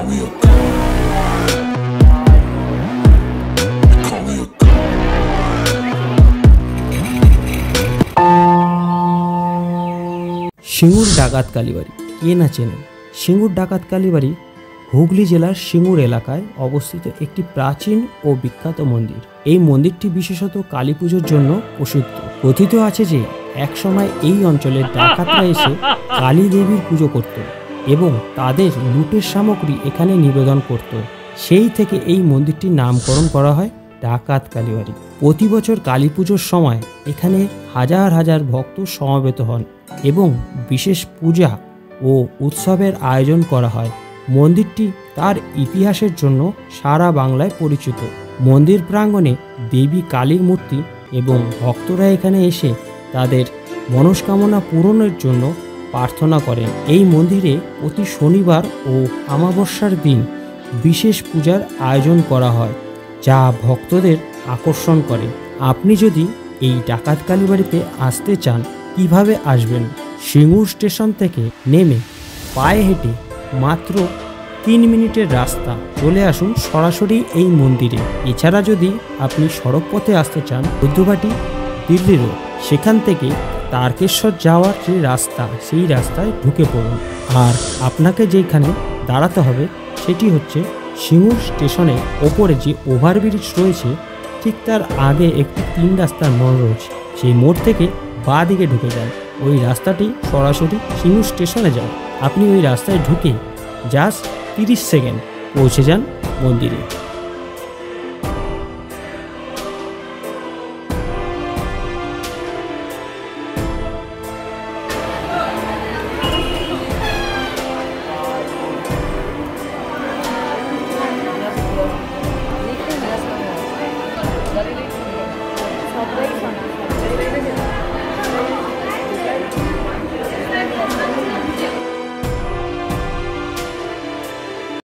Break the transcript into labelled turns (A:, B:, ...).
A: call me a god. Call me a god.
B: Singur ডাকাত কালীবাড়ি কে না চেনেন? সিঙ্গুর ডাকাত কালীবাড়ি হুগলি জেলার সিঙ্গুর এলাকায় অবস্থিত একটি প্রাচীন ও বিখ্যাত মন্দির। এই মন্দিরটি বিশেষত কালী পুজোর জন্য প্রসিদ্ধ। কথিত আছে যে একসময় এই অঞ্চলের ডাকাতরা এসে কালী দেবীর পুজো করত এবং তাদের লুটের সামগ্রী এখানে নিবেদন করত। সেই থেকে এই মন্দিরটির নামকরণ করা হয় ডাকাত কালীবাড়ি। প্রতি বছর কালী পুজোর সময় এখানে হাজার হাজার ভক্ত সমবেত হন এবং বিশেষ পূজা ও উৎসবের আয়োজন করা হয়। মন্দিরটি তার ইতিহাসের জন্য সারা বাংলায় পরিচিত। মন্দির প্রাঙ্গণে দেবী কালীর মূর্তি এবং ভক্তরা এখানে এসে তাদের মনস্কামনা পূরণের জন্য প্রার্থনা করেন। এই মন্দিরে প্রতি শনিবার ও অমাবস্যার দিন বিশেষ পূজার আয়োজন করা হয়, যা ভক্তদের আকর্ষণ করে। আপনি যদি এই ডাকাত কালীবাড়িতে আসতে চান, কিভাবে আসবেন? সিঙ্গুর স্টেশন থেকে নেমে পায়ে হেঁটে মাত্র 3 মিনিটের রাস্তা, চলে আসুন সরাসরি এই মন্দিরে। এছাড়া যদি আপনি সড়ক পথে আসতে চান, বৈদ্যবাটি দিল্লি রোড, সেখান থেকে তারকেশ্বর যাওয়ার যে রাস্তা, সেই রাস্তায় ঢুকে পড়ুন। আর আপনাকে যেখানে দাঁড়াতে হবে সেটি হচ্ছে সিঙ্গুর স্টেশনের ওপরে যে ওভারব্রিজ রয়েছে, ঠিক তার আগে একটি 3 রাস্তার মোড় রয়েছে। সেই মোড় থেকে বাঁ দিকে ঢুকে যান, ওই রাস্তাটি সরাসরি সিঙ্গুর স্টেশনে যান। আপনি ওই রাস্তায় ঢুকে জাস্ট 30 সেকেন্ড পৌঁছে যান মন্দিরে।